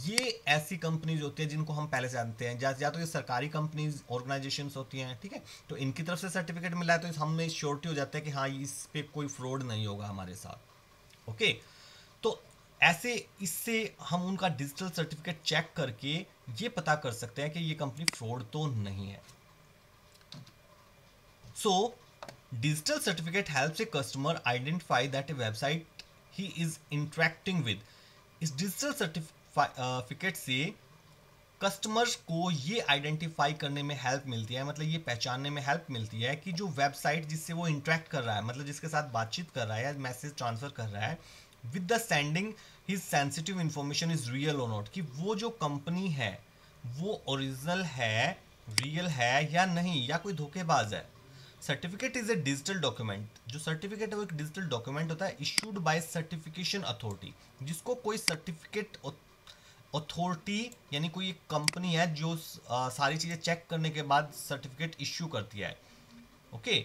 [SPEAKER 1] ये ऐसी कंपनीज होती हैं जिनको हम पहले से जानते हैं, या तो ये सरकारी कंपनीज ऑर्गेनाइजेशंस होती हैं। ठीक है, तो इनकी तरफ से सर्टिफिकेट मिला है तो हमें श्योरिटी हो जाता है कि हाँ इस पे कोई फ्रॉड नहीं होगा हमारे साथ। ओके, तो ऐसे इससे हम उनका डिजिटल सर्टिफिकेट चेक करके ये पता कर सकते हैं कि ये कंपनी फ्रॉड तो नहीं है। So, digital certificate helps a customer identify that a website he is interacting with. इस डिजिटल सर्टिफिकेट से कस्टमर्स को ये आइडेंटिफाई करने में हेल्प मिलती है, मतलब ये पहचानने में हेल्प मिलती है कि जो वेबसाइट जिससे वो इंटरेक्ट कर रहा है, मतलब जिसके साथ बातचीत कर रहा है या मैसेज ट्रांसफर कर रहा है, with the sending his sensitive information is real और नॉट, कि वो जो कंपनी है वो ओरिजिनल है, रियल है या नहीं, या कोई धोखेबाज है। Certificate is a digital document, जो सर्टिफिकेट है वो एक डिजिटल डॉक्यूमेंट होता है इशूड बाय सर्टिफिकेशन अथॉरिटी, जिसको कोई सर्टिफिकेट अथॉरिटी यानी कोई एक कंपनी है जो सारी चीज़ें चेक करने के बाद सर्टिफिकेट इश्यू करती है। Okay,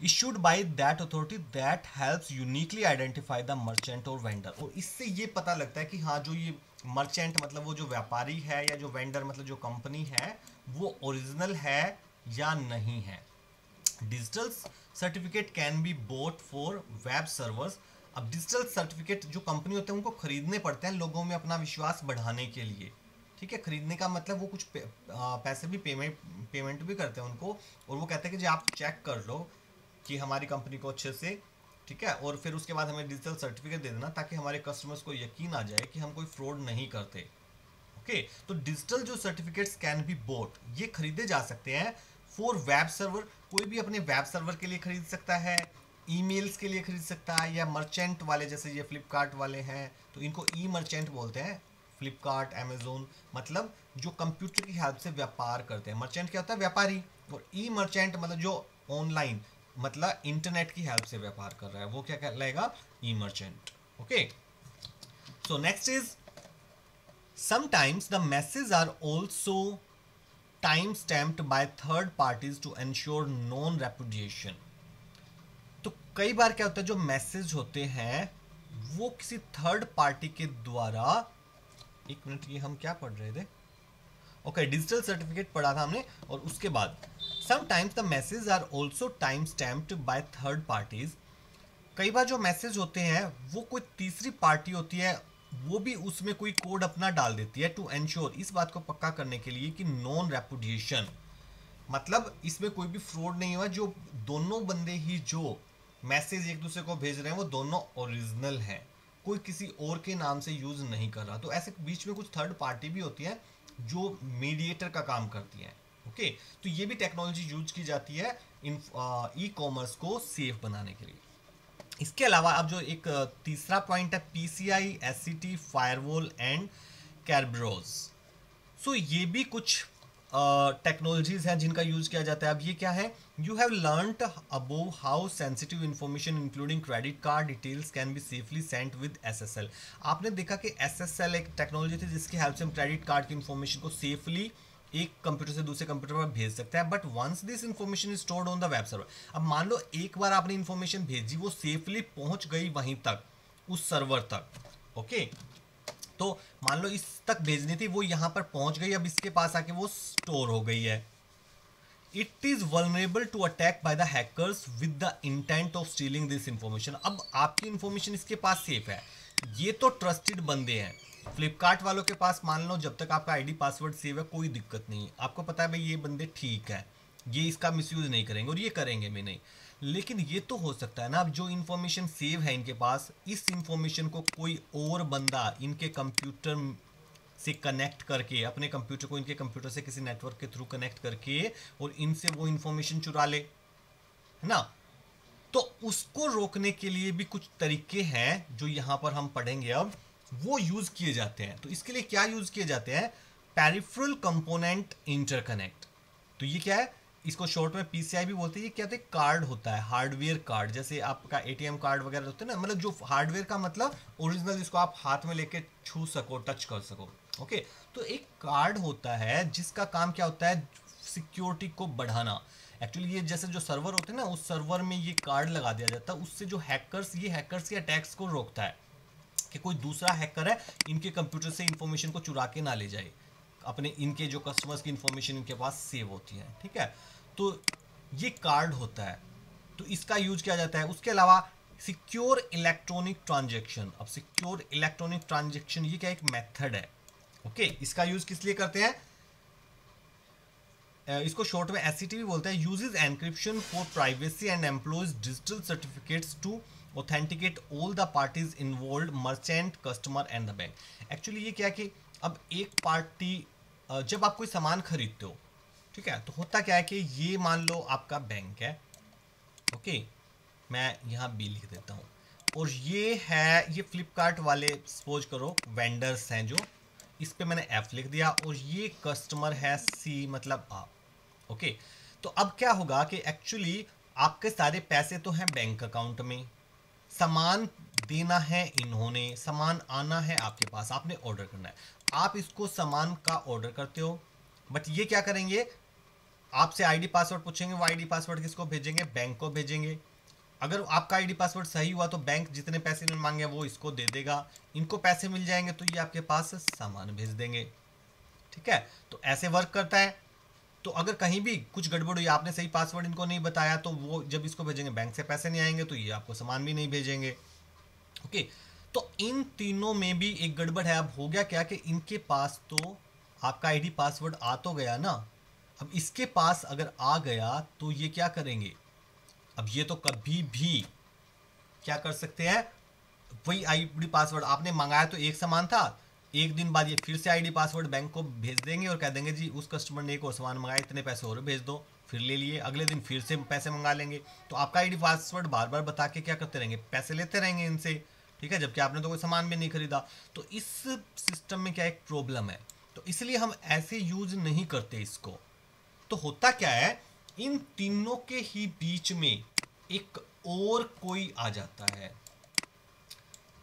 [SPEAKER 1] issued by that authority that helps uniquely identify the merchant और वेंडर। और इससे ये पता लगता है कि हाँ जो ये मर्चेंट मतलब वो जो व्यापारी है, या जो वेंडर मतलब जो कंपनी है, वो ओरिजिनल है या नहीं है। Digital certificate can be boat for web servers अब डिजिटल सर्टिफिकेट जो कंपनी होते हैं उनको खरीदने पड़ते हैं लोगों में अपना विश्वास बढ़ाने के लिए। ठीक है, खरीदने का मतलब वो कुछ पैसे भी पेमेंट भी करते हैं उनको, और वो कहते हैं कि जी आप चेक कर लो कि हमारी कंपनी को अच्छे से, ठीक है, और फिर उसके बाद हमें डिजिटल सर्टिफिकेट दे देना ताकि हमारे कस्टमर्स को यकीन आ जाए कि हम कोई फ्रॉड नहीं करते। ओके, तो डिजिटल जो सर्टिफिकेट्स कैन बी बोट, ये खरीदे जा सकते हैं फॉर वेब सर्वर, कोई भी अपने वेब सर्वर के लिए खरीद सकता है, ईमेल्स के लिए खरीद सकता है, या मर्चेंट वाले जैसे ये फ्लिपकार्ट वाले हैं तो इनको ई मर्चेंट बोलते हैं। फ्लिपकार्ट, अमेजोन, मतलब जो कंप्यूटर की हेल्प से व्यापार करते हैं। मर्चेंट क्या होता है? व्यापारी। और ई मर्चेंट मतलब जो ऑनलाइन, मतलब इंटरनेट की हेल्प से व्यापार कर रहा है, वो क्या कहलाएगा? E merchant. Okay, so next is sometimes the messages are also time stamped by third parties to ensure non repudiation। तो कई बार क्या होता है, जो मैसेज होते हैं वो किसी थर्ड पार्टी के द्वारा, एक मिनट, ये हम क्या पढ़ रहे थे? ओके, डिजिटल सर्टिफिकेट पढ़ा था हमने, और उसके बाद sometimes the message are also time stamped by third parties. कई बार जो मैसेज होते हैं वो कोई तीसरी पार्टी होती है, वो भी उसमें कोई कोड अपना डाल देती है, टू एंश्योर, इस बात को पक्का करने के लिए कि नॉन रेपुडिएशन, मतलब इसमें कोई भी फ्रॉड नहीं हुआ, जो दोनों बंदे ही जो मैसेज एक दूसरे को भेज रहे हैं वो दोनों ओरिजिनल हैं, कोई किसी और के नाम से यूज नहीं कर रहा। तो ऐसे बीच में कुछ थर्ड पार्टी भी होती है जो मीडिएटर का काम करती है। ओके, तो ये भी टेक्नोलॉजी यूज की जाती है इन ई कॉमर्स को सेफ बनाने के लिए। इसके अलावा अब जो एक तीसरा पॉइंट है, पीसीआई, एससीटी, फायरवॉल एंड कैरब्रोज। सो ये भी कुछ टेक्नोलॉजीज हैं जिनका यूज किया जाता है। अब ये क्या है? You have learned above how sensitive information including credit card details can be safely sent with SSL. आपने देखा कि एसएसएल एक टेक्नोलॉजी थी जिसकी हेल्प से हम क्रेडिट कार्ड की इंफॉर्मेशन को सेफली एक कंप्यूटर से दूसरे कंप्यूटर पर भेज सकते हैं। But once this information is stored on the web server, अब मान लो एक बार आपने इंफॉर्मेशन भेजी, वो सेफली पहुंच गई वहीं तक, उस सर्वर तक। ओके, तो मान लो इस तक भेजनी थी, वो यहां पर पहुंच गई, अब इसके पास आके वो स्टोर हो गई है। It is vulnerable to attack by the hackers with the intent of stealing this information. अब आपकी इंफॉर्मेशन इसके पास सेफ है, ये तो ट्रस्टेड बंदे हैं। फ्लिपकार्ट वालों के पास मान लो जब तक आपका आईडी पासवर्ड सेव है कोई दिक्कत नहीं है, आपको पता है भाई ये बंदे ठीक है, ये इसका मिसयूज नहीं करेंगे और ये करेंगे भी नहीं। लेकिन ये तो हो सकता है ना, अब जो इन्फॉर्मेशन सेव है इनके पास, इस इन्फॉर्मेशन को कोई और बंदा इनके कंप्यूटर से कनेक्ट करके, अपने कंप्यूटर को इनके कंप्यूटर से किसी नेटवर्क के थ्रू कनेक्ट करके और इनसे वो इन्फॉर्मेशन चुरा ले, है ना। तो उसको रोकने के लिए भी कुछ तरीके हैं जो यहां पर हम पढ़ेंगे अब, वो यूज किए जाते हैं। तो इसके लिए क्या यूज किए जाते हैं? Peripheral component interconnect. तो ये क्या है? इसको शॉर्ट में पीसीआई भी बोलते हैं। ये क्या होता है? कार्ड होता है, हार्डवेयर कार्ड, जैसे आपका एटीएम कार्ड वगैरह होते हैं ना, मतलब जो हार्डवेयर का मतलब ओरिजिनल, जिसको आप हाथ में लेके छू सको, टच कर सको। ओके, तो एक कार्ड होता है जिसका काम क्या होता है? सिक्योरिटी को बढ़ाना। एक्चुअली ये जैसे जो सर्वर होते हैं ना, उस सर्वर में ये कार्ड लगा दिया जाता है, उससे जो हैकर्स, ये हैकर्स के अटैक्स को रोकता है कि कोई दूसरा हैकर है इनके कंप्यूटर से इंफॉर्मेशन को चुरा के ना ले जाए, अपने इनके जो कस्टमर्स की इंफॉर्मेशन इनके पास सेव होती है। ठीक है, तो ये कार्ड होता है, तो इसका यूज किया जाता है। उसके अलावा सिक्योर इलेक्ट्रॉनिक ट्रांजेक्शन। अब सिक्योर इलेक्ट्रॉनिक ट्रांजेक्शन ये क्या एक मेथड है। ओके, इसका यूज किस लिए करते हैं? इसको शॉर्ट में एससीटी भी बोलते हैं। Uses encryption for privacy and employs digital certificates to authenticate all the parties involve, merchant, customer and the bank. Actually ये क्या कि अब एक पार्टी, जब आप कोई सामान खरीदते हो, ठीक है, तो होता क्या है कि ये मान लो आपका बैंक है। ओके, मैं यहाँ बी लिख देता हूँ, और ये है, ये फ्लिपकार्ट वाले सपोज करो वेंडर्स हैं, जो इस पे मैंने एफ लिख दिया, और ये कस्टमर है सी, मतलब आप। ओके, तो अब क्या होगा कि एक्चुअली आपके सारे पैसे तो हैं बैंक अकाउंट में, सामान देना है इन्होंने, सामान आना है आपके पास, आपने ऑर्डर करना है, आप इसको सामान का ऑर्डर करते हो। बट ये क्या करेंगे? आपसे आईडी पासवर्ड पूछेंगे, वो आईडी पासवर्ड किसको भेजेंगे? बैंक को भेजेंगे। अगर आपका आईडी पासवर्ड सही हुआ तो बैंक जितने पैसे इन्होंने मांगे वो इसको दे देगा, इनको पैसे मिल जाएंगे तो ये आपके पास सामान भेज देंगे। ठीक है, तो ऐसे वर्क करता है। तो अगर कहीं भी कुछ गड़बड़ हुई, आपने सही पासवर्ड इनको नहीं बताया, तो वो जब इसको भेजेंगे बैंक से पैसे नहीं आएंगे, तो ये आपको सामान भी नहीं भेजेंगे। ओके, तो इन तीनों में भी एक गड़बड़ है। अब हो गया क्या कि इनके पास तो आपका आईडी पासवर्ड आ तो गया ना, अब इसके पास अगर आ गया तो ये क्या करेंगे, अब ये तो कभी भी क्या कर सकते हैं, वही आईडी पासवर्ड आपने मंगाया तो एक समान था, एक दिन बाद ये फिर से आईडी पासवर्ड बैंक को भेज देंगे और कह देंगे जी उस कस्टमर ने एक और सामान मंगाया, इतने पैसे और भेज दो, फिर ले लिए, अगले दिन फिर से पैसे मंगा लेंगे। तो आपका आईडी पासवर्ड बार बार बता के क्या करते रहेंगे, पैसे लेते रहेंगे इनसे, ठीक है, जबकि आपने तो कोई सामान भी नहीं खरीदा। तो इस सिस्टम में क्या एक प्रॉब्लम है, तो इसलिए हम ऐसे यूज नहीं करते इसको। तो होता क्या है, इन तीनों के ही बीच में एक और कोई आ जाता है,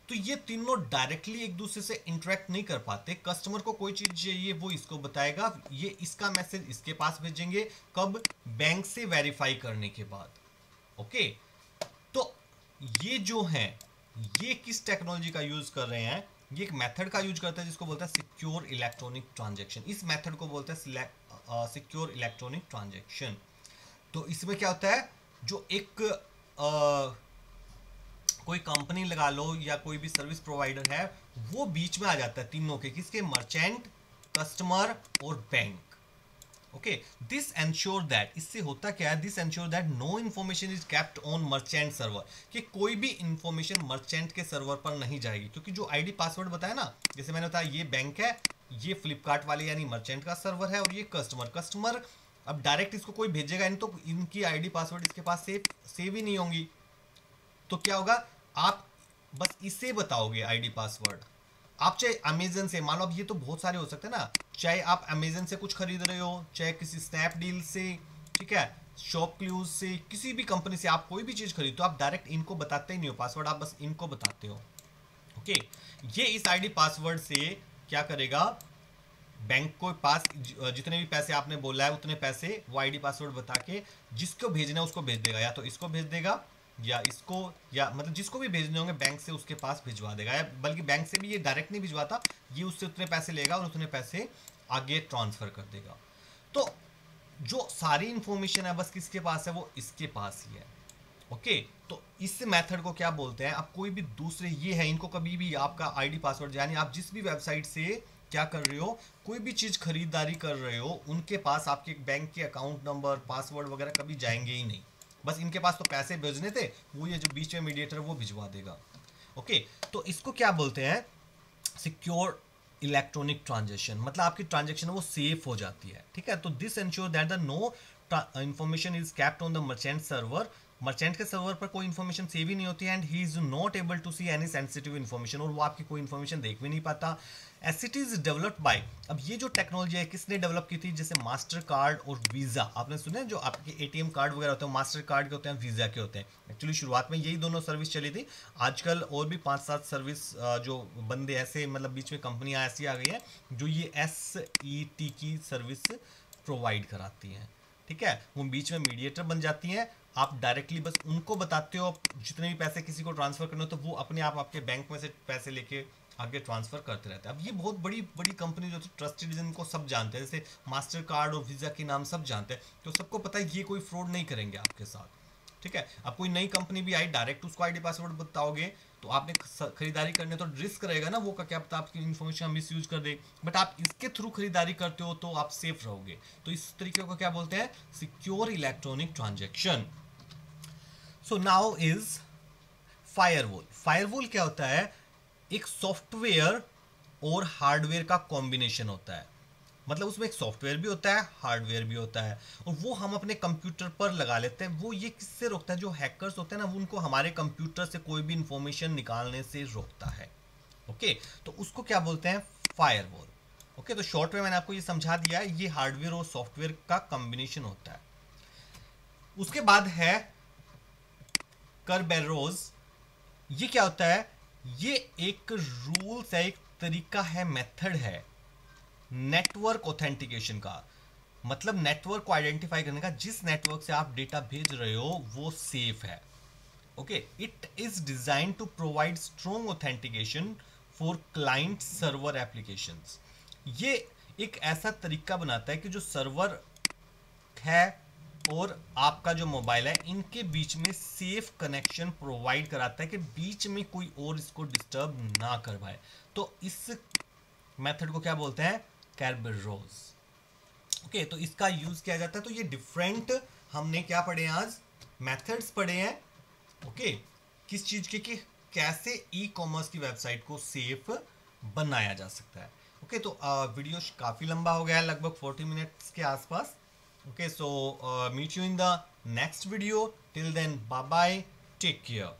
[SPEAKER 1] तो ये तीनों डायरेक्टली एक दूसरे से इंटरेक्ट नहीं कर पाते। कस्टमर को कोई चीज चाहिए वो इसको बताएगा, ये इसका मैसेज इसके पास भेजेंगे, कब, बैंक से वेरीफाई करने के बाद। ओके, तो ये जो है ये किस टेक्नोलॉजी का यूज कर रहे हैं, ये एक मेथड का यूज करते हैं जिसको बोलते हैं सिक्योर इलेक्ट्रॉनिक ट्रांजैक्शन। इस मेथड को बोलते हैं सिक्योर इलेक्ट्रॉनिक ट्रांजैक्शन। तो इसमें क्या होता है, जो एक कोई कंपनी लगा लो या कोई भी सर्विस प्रोवाइडर है, वो बीच में आ जाता है तीनों के, किसके, मर्चेंट, कस्टमर और bank. Okay, this ensure that, इससे होता क्या है, this ensure that no information is kept on merchant server, कि कोई भी इंफॉर्मेशन मर्चेंट के सर्वर पर नहीं जाएगी, क्योंकि जो आईडी पासवर्ड बताया ना, जैसे मैंने बताया ये बैंक है, ये फ्लिपकार्ट वाले यानी मर्चेंट का सर्वर है, और ये कस्टमर अब डायरेक्ट इसको कोई भेजेगा नहीं, तो इनकी आईडी पासवर्ड इसके पास सेव ही नहीं होंगी। तो क्या होगा, आप बस इसे बताओगे आईडी पासवर्ड। आप चाहे अमेजन से, मान लो अब ये तो बहुत सारे हो सकते हैं ना, चाहे आप अमेजन से कुछ खरीद रहे हो, चाहे किसी स्नैपडील से, ठीक है, शॉप क्लूज से, किसी भी कंपनी से आप कोई भी चीज खरीदो, आप डायरेक्ट इनको बताते ही नहीं हो पासवर्ड, आप बस इनको बताते हो। ओके, ये इस आईडी पासवर्ड से क्या करेगा, बैंक को पास जितने भी पैसे आपने बोला है उतने पैसे वो आईडी पासवर्ड बता के जिसको भेजना है उसको भेज देगा, या तो इसको भेज देगा या इसको, या मतलब जिसको भी भेजने होंगे बैंक से उसके पास भिजवा देगा, या बल्कि बैंक से भी ये डायरेक्ट नहीं भिजवाता, ये उससे उतने पैसे लेगा और उतने पैसे आगे ट्रांसफर कर देगा। तो जो सारी इंफॉर्मेशन है बस किसके पास है, वो इसके पास ही है। ओके, तो इस मेथड को क्या बोलते हैं, आप कोई भी दूसरे, ये है, इनको कभी भी आपका आईडी पासवर्ड, यानी आप जिस भी वेबसाइट से क्या कर रहे हो, कोई भी चीज खरीदारी कर रहे हो, उनके पास आपके बैंक के अकाउंट नंबर, पासवर्ड वगैरह कभी जाएंगे ही नहीं, बस इनके पास तो पैसे भेजने थे, वो ये जो बीच में मीडिएटर वो भिजवा देगा। ओके, तो इसको क्या बोलते हैं, सिक्योर इलेक्ट्रॉनिक ट्रांजैक्शन, मतलब आपकी ट्रांजैक्शन वो सेफ हो जाती है, ठीक है। तो this ensure that the no information is kept on the merchant server, merchant के सर्वर पर कोई इन्फॉर्मेशन सेव ही नहीं होती है, and he is not able to see any sensitive information, और वो आपकी कोई इन्फॉर्मेशन देख भी नहीं पाता। As it is developed by, अब ये जो टेक्नोलॉजी है किसने डेवलप की थी, जैसे मास्टर कार्ड और वीजा, आपने सुना है जो आपके एटीएम कार्ड वगैरह होते हैं मास्टर कार्ड के होते हैं, वीजा के होते हैं। एक्चुअली शुरुआत में यही दोनों सर्विस चली थी, आजकल और भी 5-7 सर्विस जो बंदे ऐसे, मतलब बीच में कंपनियां ऐसी आ गई हैं जो ये SET की सर्विस प्रोवाइड कराती हैं, ठीक है, वो बीच में मीडिएटर बन जाती हैं, आप डायरेक्टली बस उनको बताते हो जितने भी पैसे किसी को ट्रांसफर करने हो, तो वो अपने आप आपके बैंक में से पैसे लेके आगे ट्रांसफर करते रहते हैं। अब ये बहुत बड़ी बड़ी कंपनी जो ट्रस्टेड, जिनको सब जानते हैं, जैसे मास्टर कार्ड और वीजा के नाम सब जानते हैं, तो सबको पता है ये कोई फ्रॉड नहीं करेंगे आपके साथ, ठीक है। अब कोई नई कंपनी भी आई, डायरेक्ट उसको आईडी पासवर्ड बताओगे तो आपने खरीदारी करने तो रिस्क रहेगा ना, वो का क्या पता आपकी इन्फॉर्मेशन मिस यूज कर दे, बट आप इसके थ्रू खरीदारी करते हो तो आप सेफ रहोगे। तो इस तरीके को क्या बोलते हैं, secure electronic transaction. So now is firewall. Firewall क्या होता है, एक सॉफ्टवेयर और हार्डवेयर का कॉम्बिनेशन होता है, मतलब उसमें एक सॉफ्टवेयर भी होता है, हार्डवेयर भी होता है, और वो हम अपने कंप्यूटर पर लगा लेते हैं। वो ये किससे रोकता है, जो हैकर्स होते हैं ना, वो उनको हमारे कंप्यूटर से कोई भी इंफॉर्मेशन निकालने से रोकता है। ओके, तो उसको क्या बोलते हैं, फायरवॉल। ओके, तो शॉर्ट में मैंने आपको ये समझा दिया है, ये हार्डवेयर और सॉफ्टवेयर का कॉम्बिनेशन होता है। उसके बाद है करबेरोस। ये क्या होता है, ये एक रूल्स है, एक तरीका है, मेथड है नेटवर्क ऑथेंटिकेशन का, मतलब नेटवर्क को आइडेंटिफाई करने का, जिस नेटवर्क से आप डेटा भेज रहे हो वो सेफ है। Okay, it is design to provide strong authentication for client server applications. ये एक ऐसा तरीका बनाता है कि जो सर्वर है और आपका जो मोबाइल है, इनके बीच में सेफ कनेक्शन प्रोवाइड कराता है कि बीच में कोई और इसको डिस्टर्ब ना कर पाए। तो इस मेथड को क्या बोलते हैं? कैरबेरोस। ओके, तो इसका यूज किया जाता है। तो ये डिफरेंट हमने क्या पढ़े हैं आज? मेथड्स पढ़े हैं। ओके, किस चीज के कि कैसे ई कॉमर्स की वेबसाइट को सेफ बनाया जा सकता है। ओके, तो वीडियो काफी लंबा हो गया है, लगभग 40 मिनट्स के आसपास। Okay, so meet you in the next video. Till then, bye bye, take care.